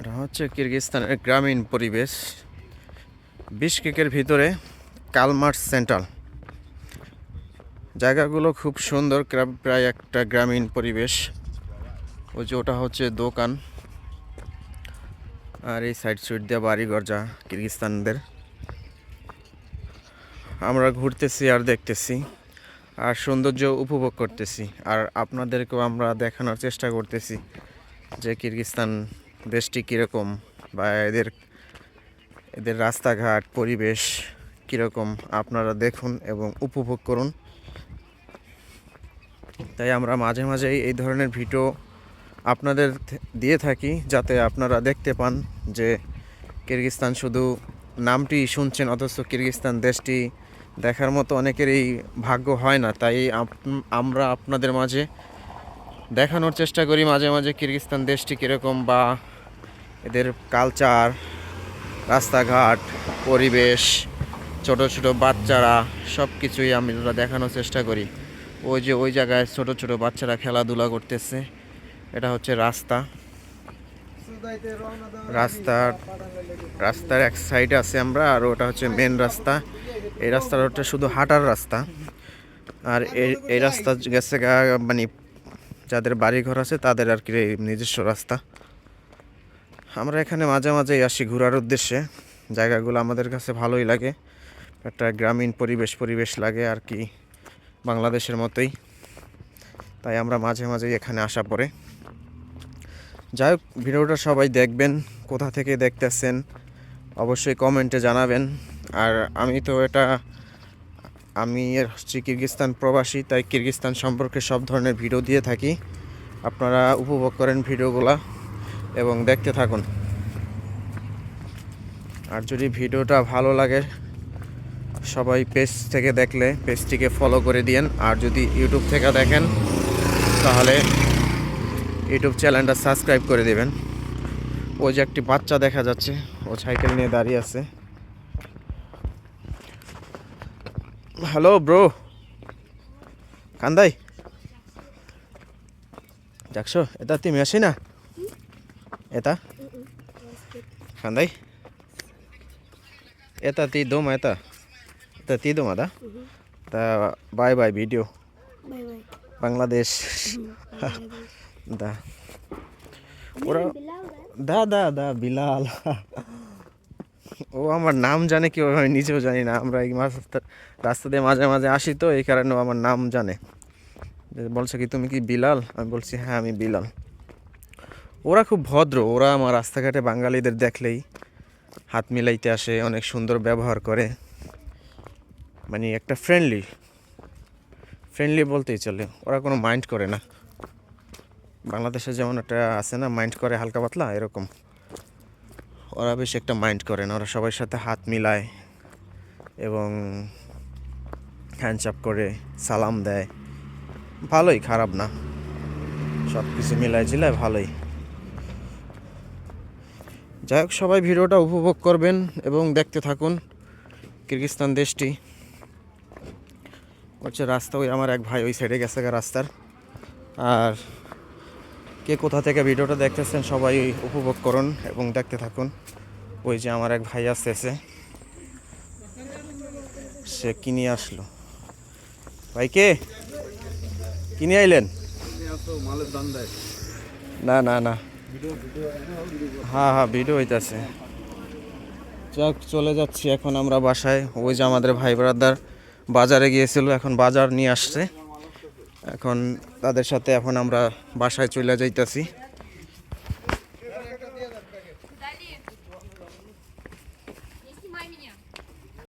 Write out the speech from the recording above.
এটা হচ্ছে কিরগিজস্তানের গ্রামীণ পরিবেশ, বিশকেকের ভিতরে কালমার্ট সেন্ট্রাল। জায়গাগুলো খুব সুন্দর, প্রায় একটা গ্রামীণ পরিবেশ। ওই যে ওটা হচ্ছে দোকান, আর এই সাইড সুইড দিয়ে বাড়িঘর যা কিরগিজস্তানদের। আমরা ঘুরতেছি আর দেখতেছি আর সৌন্দর্য উপভোগ করতেছি, আর আপনাদেরকেও আমরা দেখানোর চেষ্টা করতেছি যে কিরগিজস্তান দেশটি কীরকম, বা এদের রাস্তাঘাট পরিবেশ কীরকম আপনারা দেখুন এবং উপভোগ করুন। তাই আমরা মাঝে মাঝেই এই ধরনের ভিডিও আপনাদের দিয়ে থাকি, যাতে আপনারা দেখতে পান যে কিরগিজস্তান শুধু নামটি শুনছেন, অথচ কিরগিজস্তান দেশটি দেখার মতো অনেকেরই ভাগ্য হয় না। তাই আমরা আপনাদের মাঝে দেখানোর চেষ্টা করি মাঝে মাঝে কিরগিজস্তান দেশটি কীরকম, বা এদের কালচার, রাস্তাঘাট, পরিবেশ, ছোট ছোট বাচ্চারা, সব কিছুই আমরা দেখানোর চেষ্টার করি। ওই যে ওই জায়গায় ছোট ছোট বাচ্চারা খেলাধুলা করতেছে, এটা হচ্ছে রাস্তার এক সাইডে আছে আমরা, আর ওটা হচ্ছে মেন রাস্তা। এই রাস্তাটা হচ্ছে শুধু হাঁটার রাস্তা, আর এই রাস্তা গেছে মানে যাদের বাড়ি ঘর আছে তাদের আর কি নিজস্ব রাস্তা। আমরা এখানে মাঝে মাঝেই আসি ঘোরার উদ্দেশ্যে। জায়গাগুলো আমাদের কাছে ভালোই লাগে, একটা গ্রামীণ পরিবেশ লাগে আর কি, বাংলাদেশের মতোই। তাই আমরা মাঝে মাঝেই এখানে আসা পড়ে। যাই হোক, ভিডিওটা সবাই দেখবেন, কোথা থেকে দেখতেছেন অবশ্যই কমেন্টে জানাবেন। আর আমি হচ্ছে কিরগিজস্তান প্রবাসী, তাই কিরগিজস্তান সম্পর্কে সব ধরনের ভিডিও দিয়ে থাকি। আপনারা উপভোগ করেন ভিডিওগুলো এবং দেখতে থাকুন। আর যদি ভিডিওটা ভালো লাগে, সবাই পেজ থেকে দেখলে পেজটিকে ফলো করে দিয়েন। আর যদি ইউটিউব থেকে দেখেন তাহলে ইউটিউব চ্যানেলটা সাবস্ক্রাইব করে দেবেন। ওই যে একটি বাচ্চা দেখা যাচ্ছে, ও সাইকেল নিয়ে দাঁড়িয়ে আছে। হ্যালো ব্রো, কান্দাই দেখছো? এটা তুমি আসি না, এটা কান্দাই, এটা তি দোম, এটা তি দোম আদা তা। Bye bye video, Bangladesh. দা ওরা দা বিলাল। ও আমার নাম জানে কি, আমি নিজেও জানি না। আমরা এই রাস্তা দিয়ে মাঝে মাঝে আসি, তো এই কারণে আমার নাম জানে। বলছে কি তুমি কি বিলাল? আমি বলছি হ্যাঁ আমি বিলাল। ওরা খুব ভদ্র, ওরা আমার রাস্তাঘাটে বাঙালিদের দেখলেই হাত মিলাইতে আসে, অনেক সুন্দর ব্যবহার করে, মানে একটা ফ্রেন্ডলি বলতেই চলে। ওরা কোনো মাইন্ড করে না, বাংলাদেশে যেমন একটা আছে না মাইন্ড করে হালকা পাতলা, এরকম ওরা বেশি একটা মাইন্ড করে না। ওরা সবার সাথে হাত মিলায় এবং হ্যান্ডশাপ করে সালাম দেয়, ভালোই, খারাপ না, সব কিছু মিলায় জিলায় ভালোই। যাই হোক, সবাই ভিডিওটা উপভোগ করবেন এবং দেখতে থাকুন। কিরগিজস্তান দেশটি হচ্ছে রাস্তা, ওই আমার এক ভাই ওই সাইডে গেছে রাস্তার। আর কে কোথা থেকে ভিডিওটা দেখতেছেন সবাই উপভোগ করুন এবং দেখতে থাকুন। ওই যে আমার এক ভাই আসতেছে, সে কিনে আসলো। ভাই কে কিনে আইলেন? না না না, হ্যাঁ ভিডিও হইতেছে। যাক, চলে যাচ্ছি এখন আমরা বাসায়। ওই যে আমাদের ভাই ব্রাদার বাজারে গিয়েছিল, এখন বাজার নিয়ে আসছে। এখন তাদের সাথে এখন আমরা বাসায় চলে যাইতেছি।